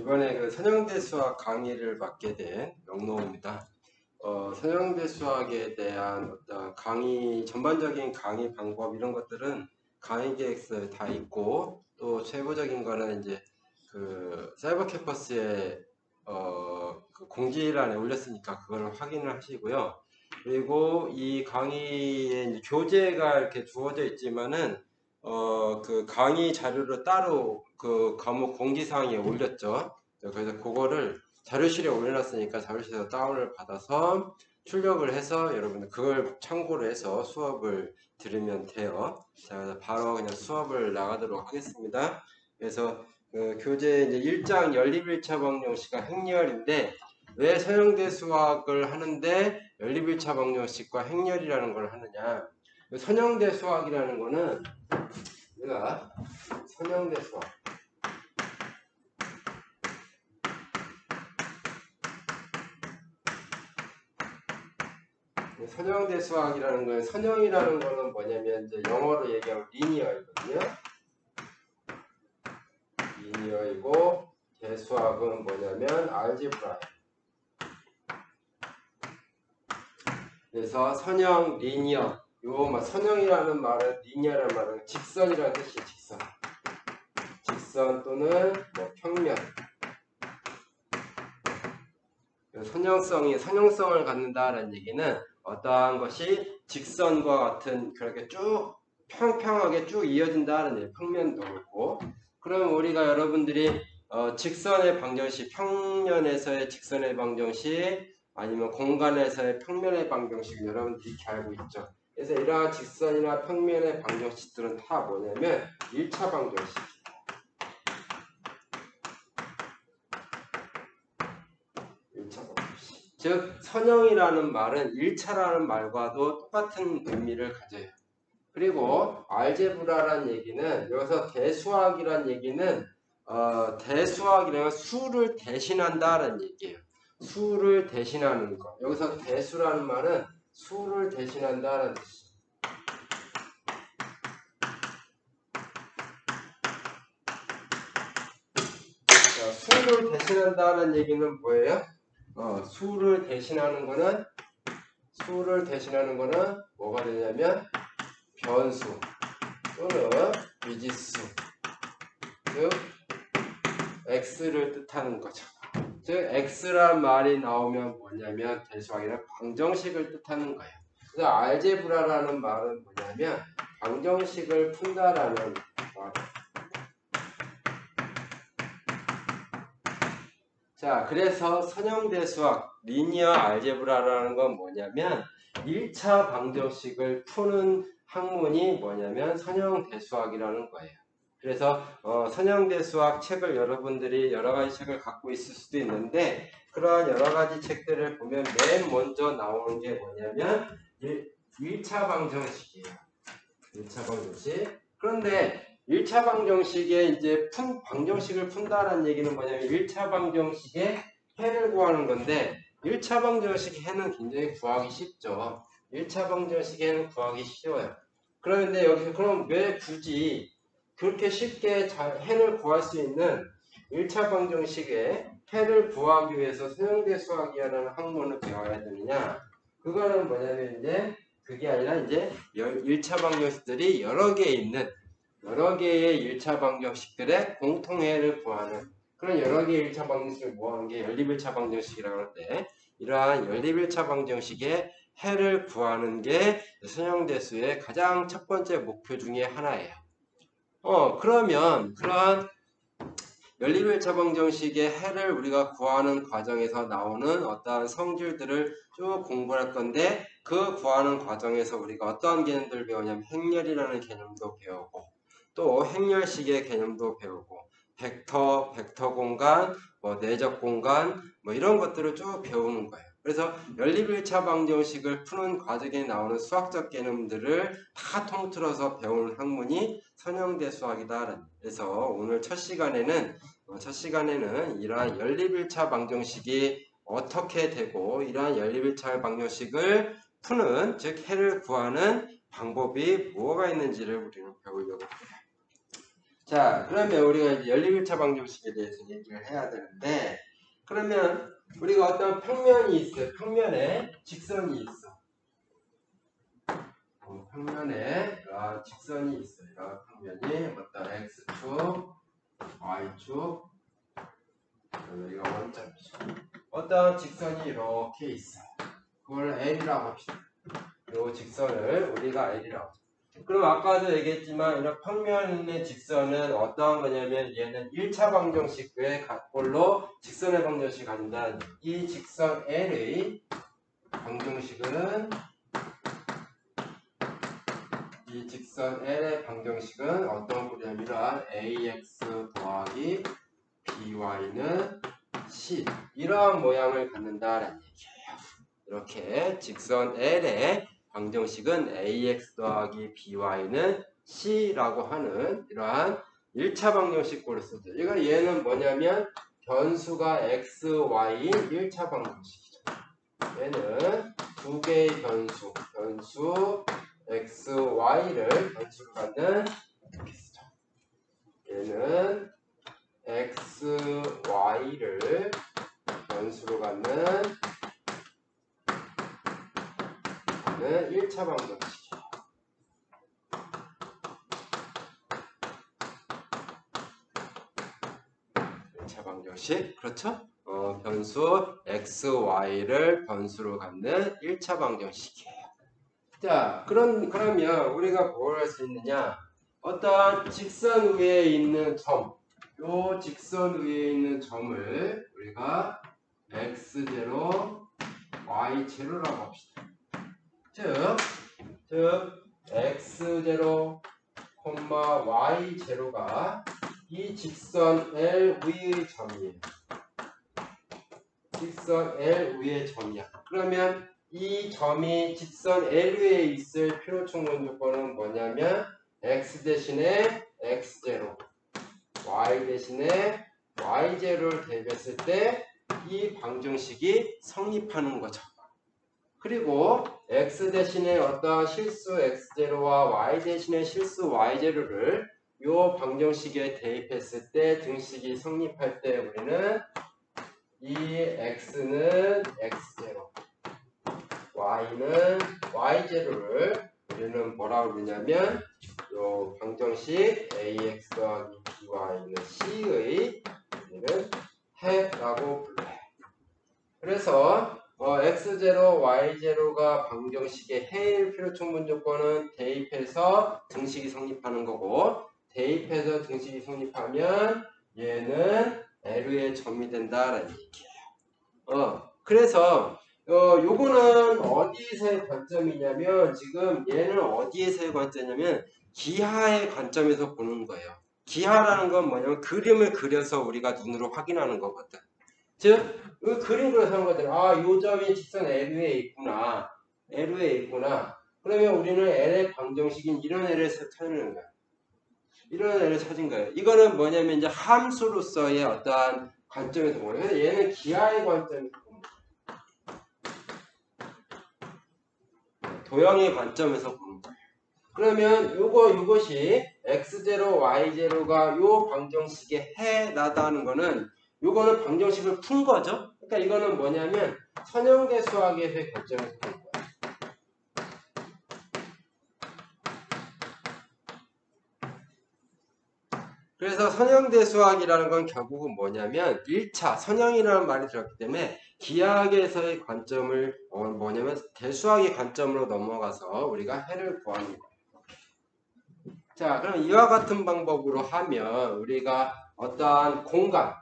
이번에 그 선형대 수학 강의를 맡게 된 명노입니다. 선형대 수학에 대한 어떤 강의, 전반적인 강의 방법 이런 것들은 강의 계획서에 다 있고, 또 세부적인 거는 이제 그 사이버 캠퍼스에 그 공지란에 올렸으니까 그걸 확인을 하시고요. 그리고 이 강의에 이제 교재가 이렇게 주어져 있지만은 그 강의 자료를 따로 그 과목 공지사항에 올렸죠. 그래서 그거를 자료실에 올려놨으니까 자료실에서 다운을 받아서 출력을 해서 여러분들 그걸 참고로 해서 수업을 들으면 돼요. 자, 그래서 바로 그냥 수업을 나가도록 하겠습니다. 그래서 그 교재 이제 1장 연립1차 방정식과 행렬인데, 왜 선형대 수학을 하는데 연립1차 방정식과 행렬이라는 걸 하느냐. 선형대 수학이라는 거는 우리가 선형대 수학, 선형대 수학이라는 건, 선형이라는 거는 뭐냐면 이제 영어로 얘기하면 리니어이거든요. 리니어이고, 대수학은 뭐냐면 알제브라예요. 그래서 선형, 리니어, 요 선형이라는 말은, 리니어라는 말은 직선이라는 뜻이에요. 직선. 직선 또는 뭐 평면. 선형성을 갖는다라는 얘기는 어떠한 것이 직선과 같은 그렇게 쭉 평평하게 쭉 이어진다는 얘기, 평면도 그렇고. 그럼 우리가 여러분들이 직선의 방정식, 평면에서의 직선의 방정식, 아니면 공간에서의 평면의 방정식 여러분들이 이렇게 알고 있죠. 그래서 이러한 직선이나 평면의 방정식들은 다 뭐냐면 1차 방정식. 즉 선형이라는 말은 1차라는 말과도 똑같은 의미를 가져요. 그리고 알제브라라는 얘기는, 여기서 대수학이라는 얘기는 대수학이라는 수를 대신한다라는 얘기예요. 수를 대신하는 것. 여기서 대수라는 말은 수를 대신한다라는 뜻이에요. 자, 수를 대신한다는 얘기는 뭐예요? 수를 대신하는 거는 뭐가 되냐면 변수 또는 미지수, 즉 x를 뜻하는 거죠. 즉 x란 말이 나오면 뭐냐면 대수학이란 방정식을 뜻하는 거예요. 그래서 알제브라라는 말은 뭐냐면 방정식을 푼다라는 말. 자, 그래서 선형대수학, 리니어 알제브라라는 건 뭐냐면 1차 방정식을 푸는 학문이 뭐냐면 선형대수학이라는 거예요. 그래서 선형대수학 책을 여러분들이 여러 가지 책을 갖고 있을 수도 있는데, 그러한 여러 가지 책들을 보면 맨 먼저 나오는 게 뭐냐면 1차 방정식이에요. 1차 방정식. 그런데 1차 방정식에 이제 방정식을 푼다는 얘기는 뭐냐면 1차 방정식의 해를 구하는 건데, 1차 방정식의 해는 굉장히 구하기 쉽죠. 1차 방정식의 해는 구하기 쉬워요. 그런데 여기서 그럼 왜 굳이 그렇게 쉽게 해를 구할 수 있는 1차 방정식의 해를 구하기 위해서 선형대 수학이라는 학문을 배워야 되느냐? 그거는 뭐냐면 이제 그게 아니라 이제 1차 방정식들이 여러 개의 1차 방정식들의 공통해를 구하는 그런 여러 개의 1차 방정식을 모아놓은 게 연립1차 방정식이라고 하는데, 이러한 연립1차 방정식의 해를 구하는 게 선형대수의 가장 첫 번째 목표 중에 하나예요. 그러면 그러한 연립1차 방정식의 해를 우리가 구하는 과정에서 나오는 어떠한 성질들을 쭉 공부할 건데, 그 구하는 과정에서 우리가 어떠한 개념들을 배우냐면 행렬이라는 개념도 배우고, 또 행렬식의 개념도 배우고, 벡터 공간, 내적 공간, 이런 것들을 쭉 배우는 거예요. 그래서 연립1차 방정식을 푸는 과정에 나오는 수학적 개념들을 다 통틀어서 배우는 학문이 선형대 수학이다. 그래서 오늘 첫 시간에는 이러한 연립1차 방정식이 어떻게 되고, 이러한 연립1차 방정식을 푸는, 즉 해를 구하는 방법이 뭐가 있는지를 우리는 배우려고 해요. 자, 그러면 우리가 이제 연립일차 방정식에 대해서 얘기를 해야 되는데, 그러면 우리가 어떤 평면이 있어요. 평면에 직선이 있어. 평면에 이런 직선이 있어요. 이런 평면이 어떤 x축, y축, 여기가 원점이죠. 어떤 직선이 이렇게 있어요. 그걸 L이라고 합시다. 이 직선을 우리가 L이라고 합시다. 그럼 아까도 얘기했지만 이런 평면의 직선은 어떠한 거냐면 얘는 1차 방정식의 각볼로 직선의 방정식이 간다. 이 직선 L의 방정식은 이 직선 L의 방정식은 어떤 꼴이냐면 ax 더하기 by는 c 이러한 모양을 갖는다라는 얘기예요. 이렇게 직선 L의 방정식은 ax 더하기 by는 c라고 하는 이러한 1차 방정식 꼴을 쓰죠. 이거 얘는 뭐냐면 변수가 x, y인 1차 방정식이죠. 얘는 두 개의 변수 x, y를 변수로 갖는 이렇게 쓰죠. 얘는 x, y를 변수로 갖는 1차 방정식이에요. 방정식 그렇죠? 변수 x, y를 변수로 갖는 1차 방정식이에요. 자, 그러면 우리가 뭘 할 수 있느냐? 어떤 직선 위에 있는 점, 요 직선 위에 있는 점을 우리가 x0, y0라고 합시다. 즉 x0, y0가 이 직선 L 위의 점이에요. 직선 L 위의 점이야. 그러면 이 점이 직선 L 위에 있을 필요충분 조건은 뭐냐면 x 대신에 x0, y 대신에 y0를 대입했을 때 이 방정식이 성립하는 거죠. 그리고 x 대신에 어떤 실수 x0와 y 대신에 실수 y0를 이 방정식에 대입했을 때 등식이 성립할 때 우리는 이 x는 x0, y는 y0를 우리는 뭐라고 부르냐면 이 방정식 ax 더하기 by는 c의 우리는 해라고 불러요. 그래서 x0, y0가 방정식의 해일 필요충분 조건은 대입해서 등식이 성립하는 거고, 대입해서 등식이 성립하면 얘는 L의 점이 된다라는 얘기예요. 그래서 요거는 어디서의 관점이냐면 지금 얘는 어디에서의 관점이냐면 기하의 관점에서 보는 거예요. 기하라는 건 뭐냐면 그림을 그려서 우리가 눈으로 확인하는 거거든. 즉, 그 그림 그려서 하는 거잖아. 아, 요 점이 직선 L 위에 있구나. L 위에 있구나. 그러면 우리는 L의 방정식인 이런 L을 찾는 거야. 이런 L을 찾은 거예요. 이거는 뭐냐면 이제 함수로서의 어떠한 관점에서 보는 거예요. 그래서 얘는 기하의 관점에서 보는 거예요. 도형의 관점에서 보는 거예요. 그러면 이것이 x0, y0가 요 방정식에 해나다는 거는 요거는 방정식을 푼 거죠. 그러니까 이거는 뭐냐면 선형대 수학에서의 관점에서 본 거예요. 그래서 선형대 수학이라는 건 결국은 뭐냐면 1차 선형이라는 말이 들었기 때문에 기하학에서의 관점을 뭐냐면 대수학의 관점으로 넘어가서 우리가 해를 구하는 거예요. 자, 그럼 이와 같은 방법으로 하면 우리가 어떠한 공간,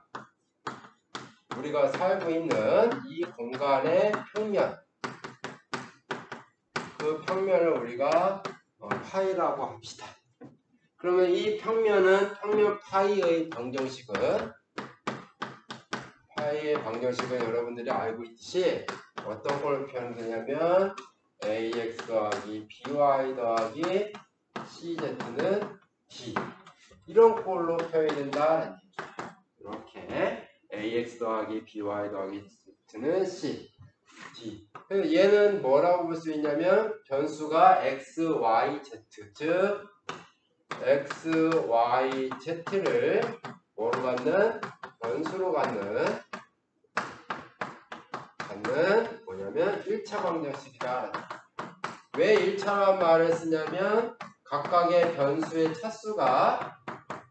우리가 살고 있는 이 공간의 평면, 그 평면을 우리가 파이라고 합시다. 그러면 이 평면은 평면 파이의 방정식은 여러분들이 알고 있듯이 어떤 걸 표현되냐면 ax 더하기 by 더하기 cz는 d 이런 꼴로 표현이 된다는 얘기예요. 이렇게 ax 더하기 by 더하기 z는 c, d. 그래서 얘는 뭐라고 볼 수 있냐면 변수가 x, y, z, 즉 x, y, z를 뭐로 갖는? 변수로 갖는 뭐냐면 1차 방정식이다. 왜 1차란 말을 쓰냐면 각각의 변수의 차수가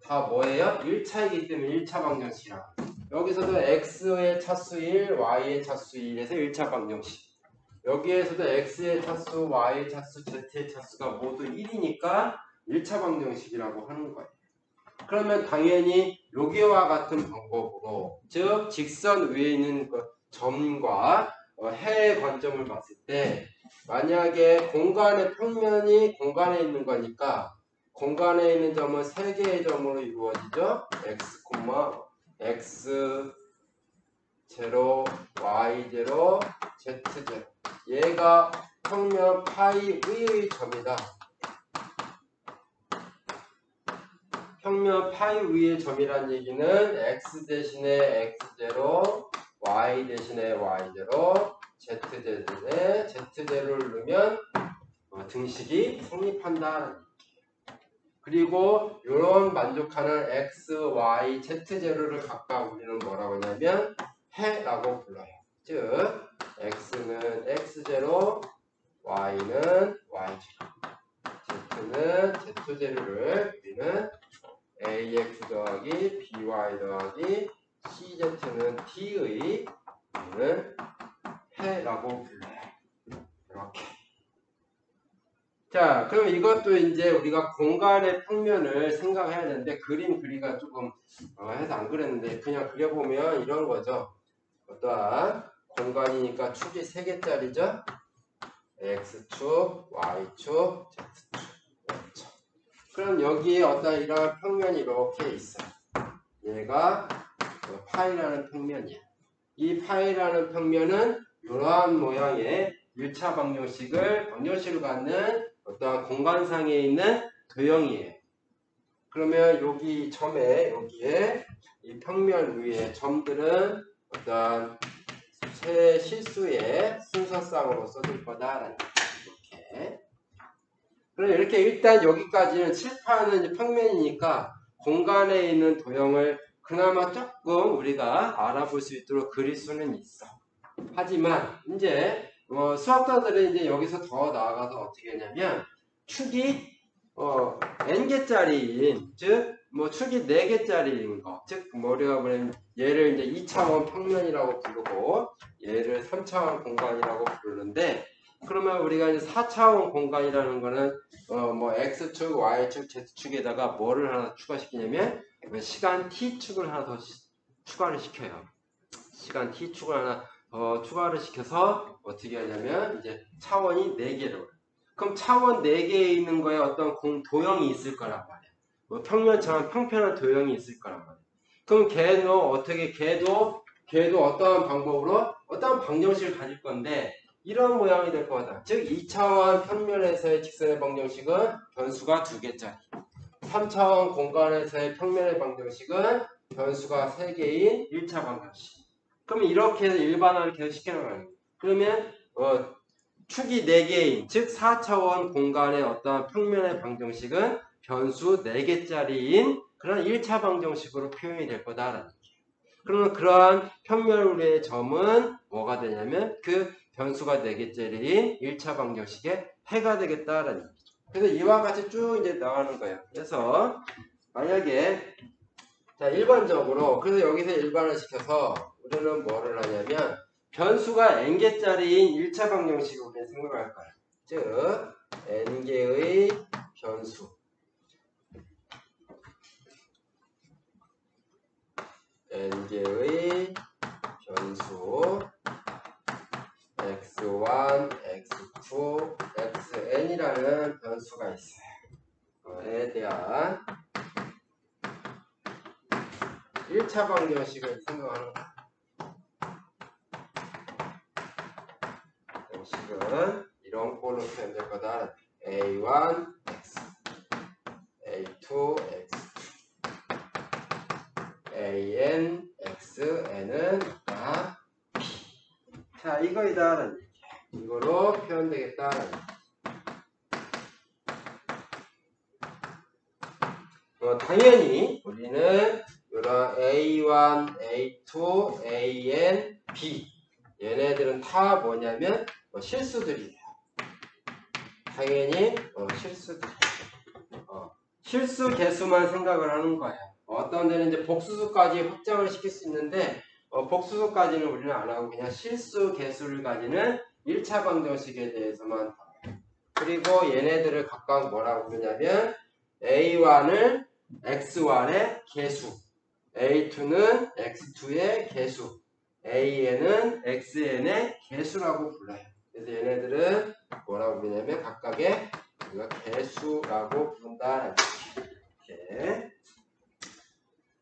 다 뭐예요? 1차이기 때문에 1차 방정식이라고. 여기서도 x의 차수 1, y의 차수 1에서 1차 방정식. 여기에서도 x의 차수, y의 차수, z의 차수가 모두 1이니까 1차 방정식이라고 하는 거예요. 그러면 당연히 여기와 같은 방법으로, 즉 직선 위에 있는 점과 해의 관점을 봤을 때 만약에 공간의 평면이 공간에 있는 거니까 공간에 있는 점은 3개의 점으로 이루어지죠. x, x, 0, y, 0, z, 0. 얘가 평면 파이 위의 점이다. 평면 파이 위의 점이란 얘기는 x 대신에 x0, y 대신에 y0, z 대신에 z0를 넣으면 등식이 성립한다는 얘기예요. 그리고 이런 만족하는 x, y, z0를 각각 우리는 뭐라고 하냐면 해라고 불러요. 즉 x는 x0, y는 y0, z는 z0를 우리는 ax 더하기 by 더하기 cz는 t의 우리는 해라고 불러요. 이렇게. 자, 그럼 이것도 이제 우리가 공간의 평면을 생각해야 되는데 그림 그리기가 조금 해서 안 그랬는데 그냥 그려보면 이런 거죠. 어떠한 공간이니까 축이 3개짜리죠. x축, y축, z축. 그렇죠. 그럼 여기에 어떤 이런 평면이 이렇게 있어요. 얘가 파이라는 평면이야. 이 파이라는 평면은 이러한 모양의 1차 방정식을 갖는 어떠한 공간상에 있는 도형이에요. 그러면 여기 점에 여기에 이 평면 위에 점들은 어떠한 세 실수의 순서상으로 써줄 거다라는 이렇게. 그럼 이렇게 일단 여기까지는 칠판은 평면이니까 공간에 있는 도형을 그나마 조금 우리가 알아볼 수 있도록 그릴 수는 있어. 하지만 이제 수학자들은 이제 여기서 더 나아가서 어떻게 하냐면 축이 n개짜리인, 즉 축이 4개짜리인 거, 즉 우리가 보면 얘를 이제 2차원 평면이라고 부르고 얘를 3차원 공간이라고 부르는데, 그러면 우리가 이제 4차원 공간이라는 거는 x축, y축, z축에다가 뭐를 하나 추가시키냐면 시간 t축을 하나 더 추가를 시켜요. 시간 t축을 하나 더 추가를 시켜서 어떻게 하냐면 이제 차원이 4개로. 그럼 차원 4개에 있는 거에 어떤 도형이 있을 거란 말이야. 평면처럼 평평한 도형이 있을 거란 말이야. 그럼 걔도 어떠한 방법으로 어떠한 방정식을 가질 건데 이런 모양이 될 거다. 즉 2차원 평면에서의 직선의 방정식은 변수가 2개짜리. 3차원 공간에서의 평면의 방정식은 변수가 3개인 1차 방정식. 그럼 이렇게 해서 일반화를 계속 시켜나가는 거예요. 그러면 축이 4개인, 즉 4차원 공간의 어떤 평면의 방정식은 변수 4개짜리인 그런 1차 방정식으로 표현이 될 거다라는 얘기예요. 그러면 그러한 평면의 점은 뭐가 되냐면 그 변수가 4개짜리인 1차 방정식의 해가 되겠다라는 얘기죠. 그래서 이와 같이 쭉 이제 나가는 거예요. 그래서 만약에 자, 일반적으로 그래서 여기서 일반을 시켜서 우리는 뭐를 하냐면 변수가 n개짜리인 1차 방정식을 우리는 생각할 거야. 즉 n개의 변수, n개의 변수 x1, x2, xn이라는 변수가 있어요. 에 대한 1차 방정식을 생각하는 거야. 방식은 이런 꼴로 표현될 거다. a1, x, a2, x, an, x, n은 다 p. 자, 이거이다라는 얘기야. 이거로 표현되겠다라는 얘기야. 당연히 우리는 이런 A1, A2, AN, B 얘네들은 다 뭐냐면 실수들이에요. 당연히 실수들. 실수 개수만 생각을 하는 거예요. 어떤 데는 이제 복수수까지 확장을 시킬 수 있는데 복수수까지는 우리는 안 하고 그냥 실수 개수를 가지는 1차 방정식에 대해서만. 그리고 얘네들을 각각 뭐라고 부르냐면 A1을 X1의 개수, A2는 X2의 개수, AN은 XN의 개수라고 불러요. 그래서 얘네들은 뭐라고 부르냐면 각각의 개수라고 부른다라는 거죠. 이렇게.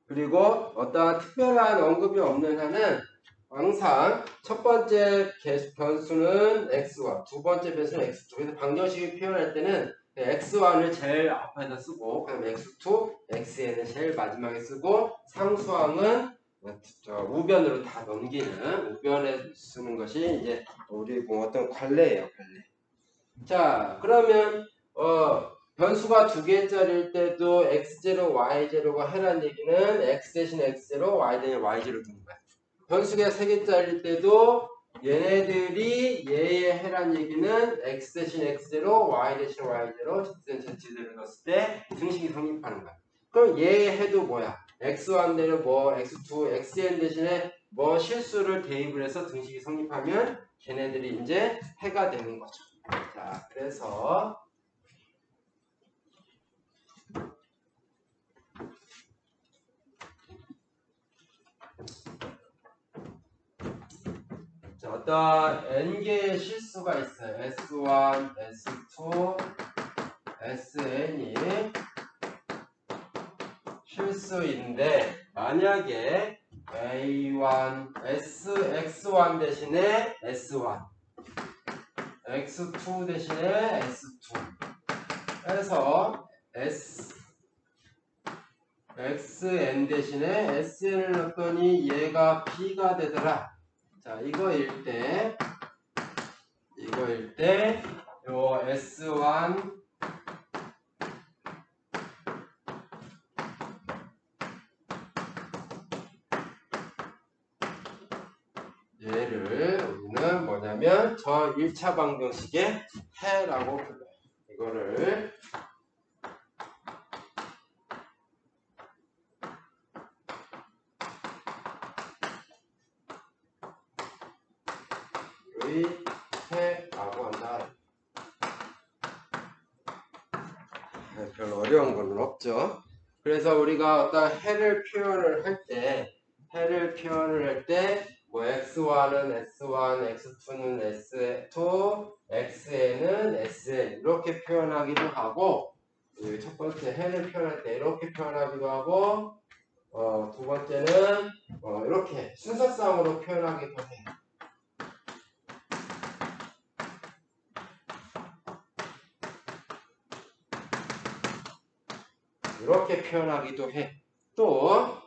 그리고 어떠한 특별한 언급이 없는 한은 항상 첫 번째 변수는 x1, 두 번째 변수는 x2. 그래서 방정식을 표현할 때는 x1을 제일 앞에다 쓰고, 그다음 x2, xn을 제일 마지막에 쓰고, 상수항은 우변으로 다 넘기는 우변에 쓰는 것이 이제 우리 어떤 관례예요, 관례. 자, 그러면 변수가 두 개짜리일 때도 x0, y0가 해라는 얘기는 x 대신 x0, y 대신 y0를 두는 거야. 변수가 세 개짜리일 때도 얘네들이 얘의 해란 얘기는 x 대신 x0, y 대신 y0, z 대신 z를 넣었을 때 등식이 성립하는 거야. 그럼 얘의 해도 뭐야? x1 대는 뭐 x2, xn 대신에 뭐 실수를 대입을 해서 등식이 성립하면 걔네들이 이제 해가 되는 거죠. 자, 그래서 자, 어떤 n개의 실수가 있어요. S1, S2, SN이 실수인데 만약에 A1, X1 대신에 S1, X2 대신에 S2 해서 XN 대신에 SN을 넣었더니 얘가 B가 되더라. 자, 이거일 때 요 S1 얘를 우리는 뭐냐면 저 1차 방정식의 해라고 불러요. 이거를 의 해라고 한다. 별로 어려운 건 없죠. 그래서 우리가 어떤 해를 표현을 할 때 뭐 x1은 s1, x2는 s2, xn은 sn 이렇게 표현하기도 하고, 첫 번째 해를 표현할 때 이렇게 표현하기도 하고, 두 번째는 이렇게 순서상으로 표현하기도 해요. 이렇게 표현하기도 해. 또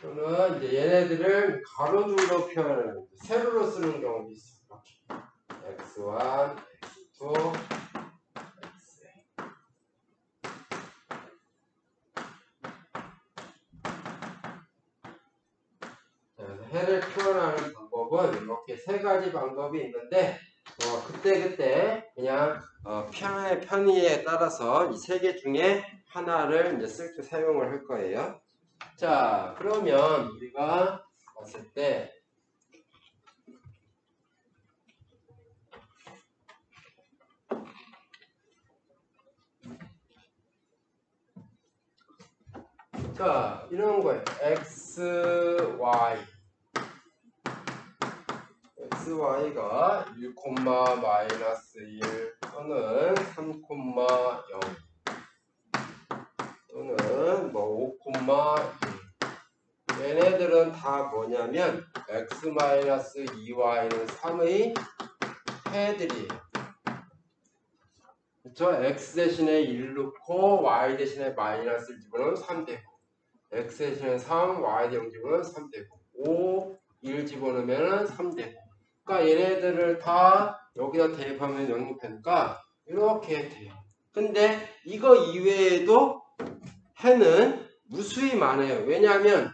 또는 이제 얘네들을 가로줄로 표현을 세로로 쓰는 경우도 있어. 이렇게 x1, x2, xn. 그래서 해를 표현하는 방법은 이렇게 세 가지 방법이 있는데 그때 그냥 편의에 따라서 이 세 개 중에 하나를 이제 쓸 때 사용을 할 거예요. 자, 그러면 우리가 봤을 때 자, 이런 거예요. xy가 1, -1 또는 3, 0 또는 뭐 5, 2 얘네들은 다 뭐냐면 x-2y는 3의 해들이에요. 그쵸? x 대신에 1 넣고 y 대신에 마이너스를 집어넣으면 3 되고, x 대신에 3, y 대신 0 집어넣으면 3 되고, 5, 1 집어넣으면 3 되고. 그러니까 얘네들을 다 여기다 대입하면 영입하니까 이렇게 돼요. 근데 이거 이외에도 해는 무수히 많아요. 왜냐하면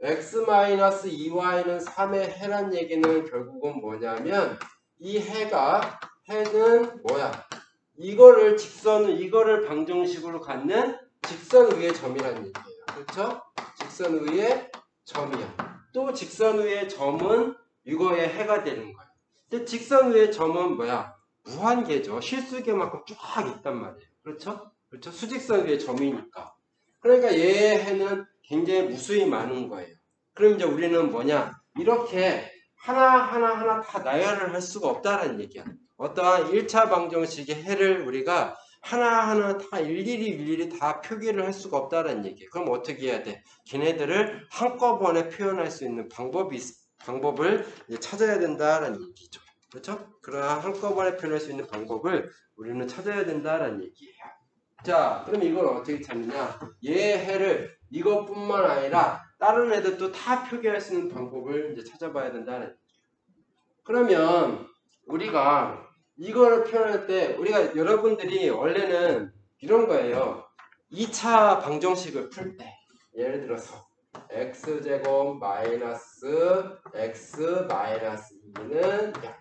x-2y는 3의 해란 얘기는 결국은 뭐냐면 이 해는 뭐야? 이거를 방정식으로 갖는 직선 위의 점이란 얘기예요. 그렇죠? 직선 위의 점이야. 또 직선 위의 점은 이거의 해가 되는 거야. 근데 직선 위의 점은 뭐야? 무한계죠. 실수계만큼 쫙 있단 말이에요. 그렇죠? 그렇죠? 수직선 위의 점이니까. 그러니까 얘의 해는 굉장히 무수히 많은 거예요. 그럼 이제 우리는 뭐냐? 이렇게 하나 다 나열을 할 수가 없다는 얘기야. 어떠한 1차 방정식의 해를 우리가 하나하나 다 일일이 다 표기를 할 수가 없다는 얘기야. 그럼 어떻게 해야 돼? 걔네들을 한꺼번에 표현할 수 있는 방법을 이제 찾아야 된다는 얘기죠. 그렇죠? 그러나 한꺼번에 표현할 수 있는 방법을 우리는 찾아야 된다는 얘기예요. 자, 그럼 이걸 어떻게 찾느냐? 얘의 해를 이것뿐만 아니라 다른 애들도 다 표기할 수 있는 방법을 이제 찾아봐야 된다는 얘기예요. 그러면 우리가 이거를 표현할 때 우리가 여러분들이 원래는 이런 거예요. 2차 방정식을 풀 때 예를 들어서 x제곱 마이너스 x 마이너스 2는 0.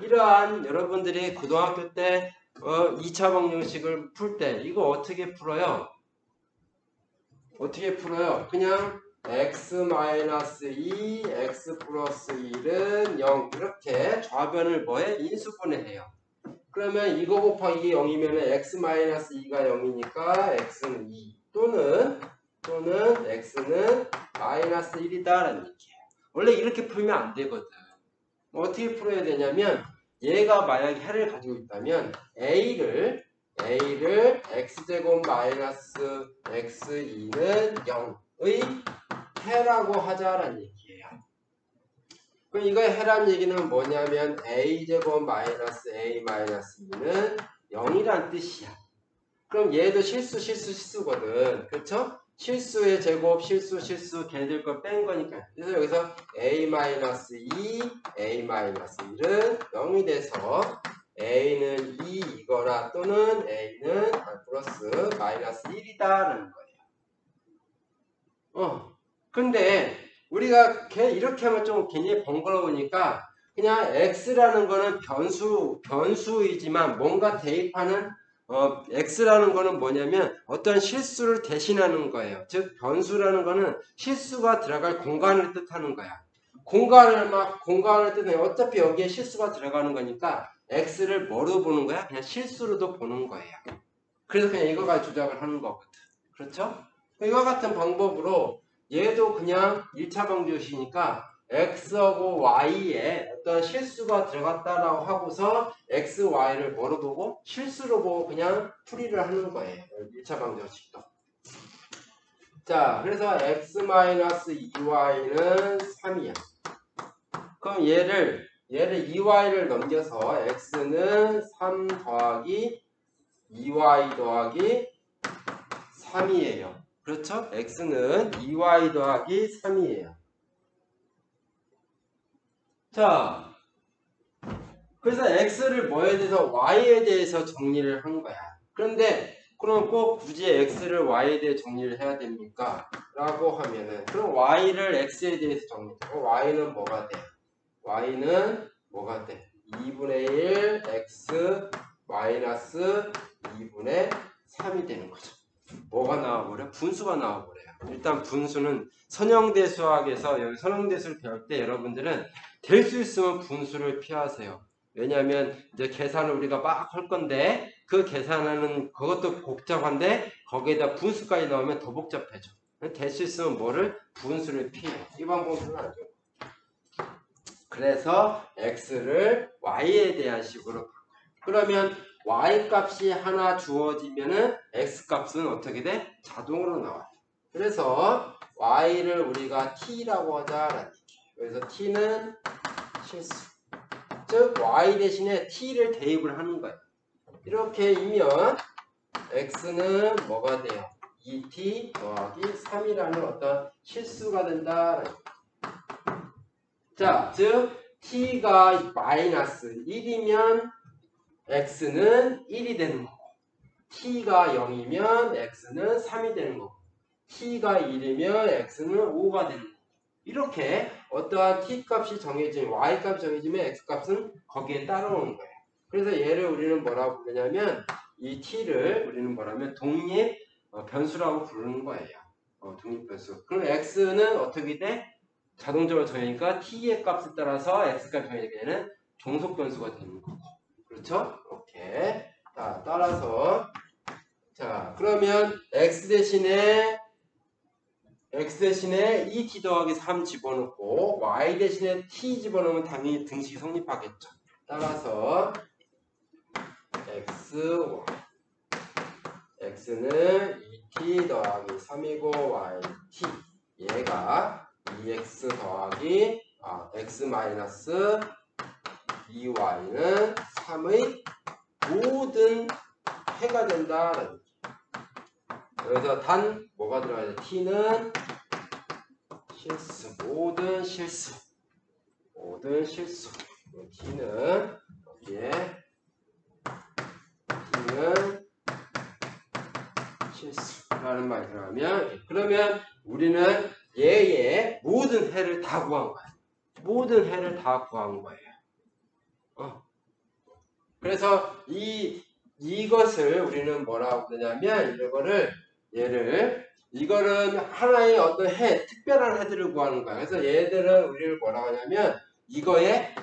이러한 여러분들이 고등학교 때 2차 방정식을 풀 때 이거 어떻게 풀어요? 어떻게 풀어요? 그냥 x-2, x 플러스 1은 0 이렇게 좌변을 뭐해? 인수분해해요. 그러면 이거 곱하기 0이면 x-2가 0이니까 x는 2 또는 x는 마이너스 1이다라는 얘기예요. 원래 이렇게 풀면 안 되거든. 어떻게 풀어야 되냐면 얘가 만약에 해를 가지고 있다면 a를 x제곱 마이너스 x2는 0의 해라고 하자라는 얘기예요. 그럼 이거의 해란 얘기는 뭐냐면 a제곱 마이너스 a 마이너스 2는 0이란 뜻이야. 그럼 얘도 실수거든. 그쵸? 실수의 제곱, 실수 걔네들 거 뺀 거니까. 그래서 여기서 a-2, a-1은 0이 돼서 a는 2이거나 또는 a는 플러스 마이너스 1이다라는 거예요. 근데 우리가 이렇게 하면 좀 굉장히 번거로우니까 그냥 x라는 거는 변수이지만 뭔가 대입하는 x라는 거는 뭐냐면 어떤 실수를 대신하는 거예요. 즉 변수라는 거는 실수가 들어갈 공간을 뜻하는 거야. 공간을 뜻하는 어차피 여기에 실수가 들어가는 거니까 x를 뭐로 보는 거야? 그냥 실수로도 보는 거예요. 그래서 그냥 이거가 조작을 하는 거거든. 그렇죠? 이와 같은 방법으로 얘도 그냥 1차 방정식이니까 x하고 y에 어떤 실수가 들어갔다라고 하고서 x, y를 뭐로 보고? 실수로 보고 그냥 풀이를 하는 거예요. 1차 방정식도. 자, 그래서 x-2y는 3이야. 그럼 얘를 2y를 넘겨서 x는 3 더하기 2y 더하기 3이에요. 그렇죠? x는 2y 더하기 3이에요. 자, 그래서 x를 뭐에 대해서 y에 대해서 정리를 한 거야. 그런데 그럼 꼭 굳이 x를 y에 대해 정리를 해야 됩니까? 라고 하면은 그럼 y를 x에 대해서 정리해. y는 뭐가 돼? y는 뭐가 돼? 2분의 1 x 마이너스 2분의 3이 되는 거죠. 뭐가 나와버려? 분수가 나와버려요. 일단 분수는 선형대 수학에서 여기 선형대수를 배울 때 여러분들은 될 수 있으면 분수를 피하세요. 왜냐하면 이제 계산을 우리가 막 할 건데 그 계산하는 그것도 복잡한데 거기에다 분수까지 나오면 더 복잡해져. 될 수 있으면 뭐를? 분수를 피해요. 이 방법은 안 돼요. 그래서 x를 y에 대한 식으로 바꿔요. 그러면 y 값이 하나 주어지면은 x 값은 어떻게 돼? 자동으로 나와요. 그래서 y를 우리가 t라고 하자라는 얘기예요. 그래서 t는 실수. 즉 y 대신에 t를 대입을 하는 거예요. 이렇게 이면 x는 뭐가 돼요? 2t 더하기 3이라는 어떤 실수가 된다라는 거예요. 자, 즉 t가 마이너스 1이면 x는 1이 되는 거고, t가 0이면 x는 3이 되는 거고, t가 1이면 x는 5가 되는 거고, 이렇게 어떠한 t 값이 정해지면, y 값이 정해지면 x 값은 거기에 따라오는 거예요. 그래서 얘를 우리는 뭐라고 부르냐면, 이 t를 우리는 뭐라면 독립 변수라고 부르는 거예요. 독립 변수. 그럼 x는 어떻게 돼? 자동적으로 정해지니까 t의 값에 따라서 x 값이 정해지게 되는 종속 변수가 되는 거고. 그렇죠? 이렇게. 자, 따라서 자, 그러면 x 대신에 2t 더하기 3 집어넣고 y 대신에 t 집어넣으면 당연히 등식이 성립하겠죠. 따라서 x는 2t 더하기 3이고 yt, 얘가 2x 더하기 x 마이너스 2y는 3의 모든 해가 된다라는. 그래서 단 뭐가 들어가야 돼? t는 실수, 모든 실수. t는 여기에 t는 실수라는 말이 들어가면, 그러면 우리는 얘의 모든 해를 다 구한 거예요. 모든 해를 다 구한 거예요. 그래서 이것을 우리는 뭐라고 그러냐면, 이거는 하나의 어떤 특별한 해들을 구하는 거야. 그래서 얘들은 우리를 뭐라고 하냐면, 이거의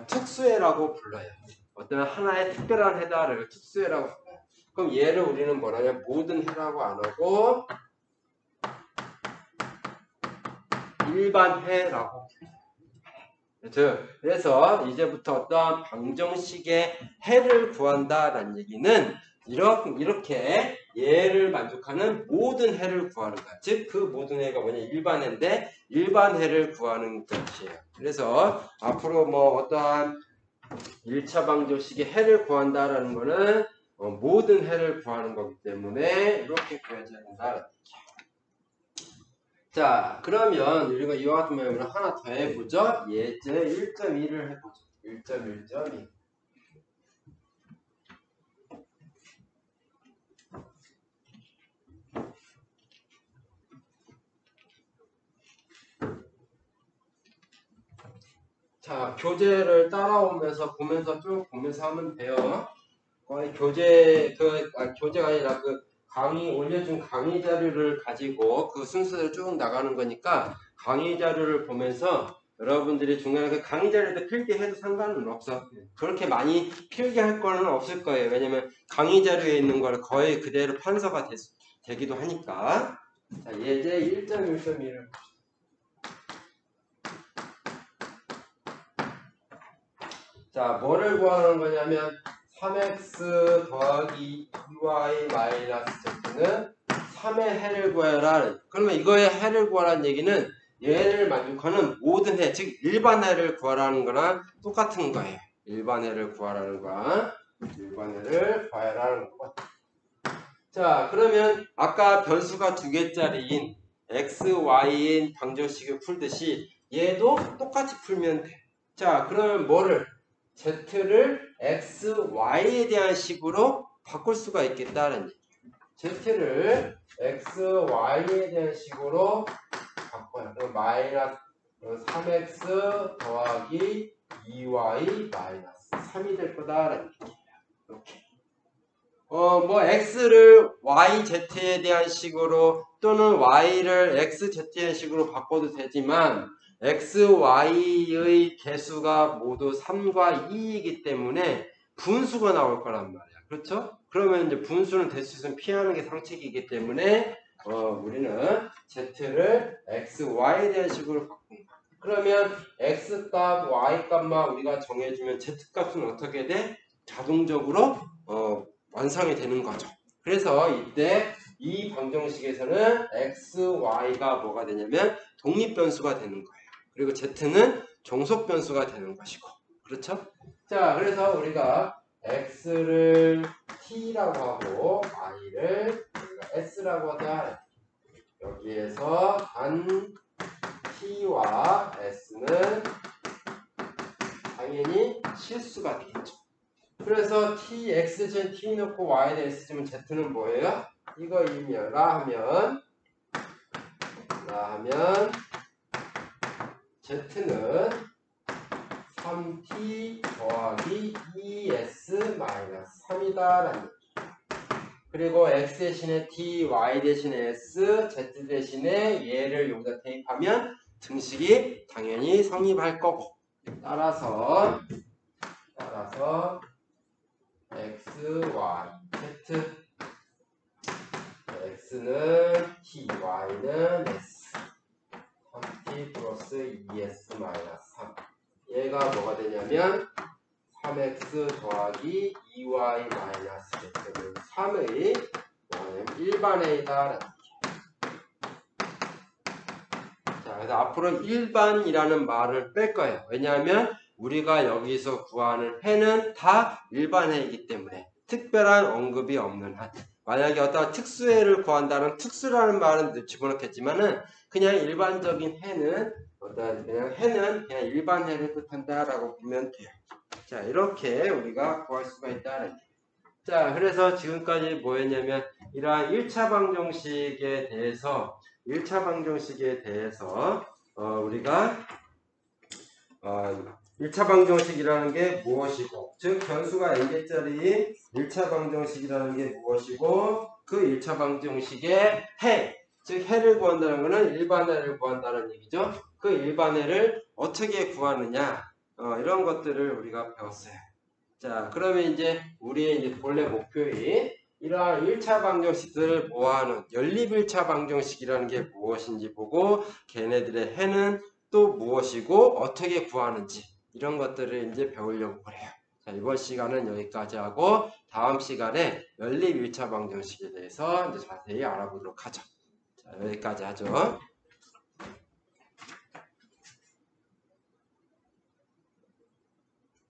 특수해라고 불러요. 어떤 하나의 특별한 해다를 특수해라고 불러요. 그럼 얘를 우리는 뭐라냐, 모든 해라고 안 하고 일반 해라고 불러요. 그래서 이제부터 어떤 방정식의 해를 구한다라는 얘기는 이렇게 얘를 만족하는 모든 해를 구하는 거야. 즉 그 모든 해가 뭐냐, 일반 해인데 일반 해를 구하는 것이에요. 그래서 앞으로 뭐 어떠한 1차 방정식의 해를 구한다라는 거는 모든 해를 구하는 거기 때문에 이렇게 구해져야 된다라는 얘기야. 자, 그러면 우리가 이와 같은 모양으로 하나 더 해보죠. 예제 1.2를 해보죠. 1.1.2. 자, 교재를 따라오면서 쭉 보면서 하면 돼요. 교재가 아니라 올려준 강의 자료를 가지고 그 순서대로 쭉 나가는 거니까 강의 자료를 보면서 여러분들이 중간에 그 강의 자료도 필기해도 상관은 없어. 그렇게 많이 필기할 거는 없을 거예요. 왜냐면 강의 자료에 있는 거를 거의 그대로 판서가 되기도 하니까. 자, 예제 1.1.1을 자, 뭐를 구하는 거냐면 3x 더하기 2y 마이너스 z는 3의 해를 구하라. 그러면 이거의 해를 구하라는 얘기는 얘를 만족하는 모든 해, 즉 일반 해를 구하라는 거랑 똑같은 거예요. 일반 해를 구하라는 거야. 일반 해를 구하라는 거. 자, 그러면 아까 변수가 2개짜리인 x, y인 방정식을 풀듯이 얘도 똑같이 풀면 돼. 자, 그러면 z를 x, y에 대한 식으로 바꿀 수가 있겠다는 얘기예요. z를 x, y에 대한 식으로 바꿔요. 그럼 마이너스 3x 더하기 2y 마이너스 3이 될 거다라는 얘기예요. 이렇게. x를 yz에 대한 식으로 또는 y를 xz에 대한 식으로 바꿔도 되지만 x, y의 개수가 모두 3과 2이기 때문에 분수가 나올 거란 말이야. 그렇죠? 그러면 이제 분수는 될 수 있으면 피하는 게 상책이기 때문에 우리는 z를 x, y에 대한 식으로 바꾼 거야. 그러면 x값, y값만 우리가 정해주면 z값은 어떻게 돼? 자동적으로 완성이 되는 거죠. 그래서 이때 이 방정식에서는 x, y가 뭐가 되냐면 독립변수가 되는 거예요. 그리고 z는 종속변수가 되는 것이고. 그렇죠? 자, 그래서 우리가 x를 t라고 하고 y를 우리가 s라고 하자. 여기에서 단 t와 s는 당연히 실수가 되겠죠. 그래서 tx는 t 넣고 y는 s면 z는 뭐예요? 이거 이면 라 하면 z는 3t 더하기 2s-3이다라는. 그리고 x 대신에 t, y 대신에 s, z 대신에 얘를 여기다 대입하면 등식이 당연히 성립할 거고, 따라서 x, y, z, x는 t, y는 s, 3t 플러스 2s-3. 얘가 뭐가 되냐면 3x 더하기 2y-z는 3의 일반회이다. 자, 그래서 앞으로 일반이라는 말을 뺄 거예요. 왜냐하면 우리가 여기서 구하는 회는 다 일반회이기 때문에 특별한 언급이 없는 한. 만약에 어떤 특수회를 구한다는 특수라는 말은 집어넣겠지만은 그냥 일반적인 회는 그냥 일반회를 뜻한다라고 보면 돼요. 자, 이렇게 우리가 구할 수가 있다. 자, 그래서 지금까지 뭐였냐면 이러한 1차 방정식에 대해서 우리가 1차 방정식이라는 게 무엇이고, 즉 변수가 n개짜리 1차 방정식이라는 게 무엇이고, 그 1차 방정식의 해, 즉 해를 구한다는 것은 일반해를 구한다는 얘기죠. 그 일반해를 어떻게 구하느냐, 이런 것들을 우리가 배웠어요. 자, 그러면 이제 우리의 이제 본래 목표인 이러한 1차 방정식들을 모아놓은 연립 1차 방정식이라는 게 무엇인지 보고, 걔네들의 해는 또 무엇이고 어떻게 구하는지 이런 것들을 이제 배우려고 그래요. 자, 이번 시간은 여기까지 하고 다음 시간에 연립 1차 방정식에 대해서 이제 자세히 알아보도록 하죠. 자, 여기까지 하죠.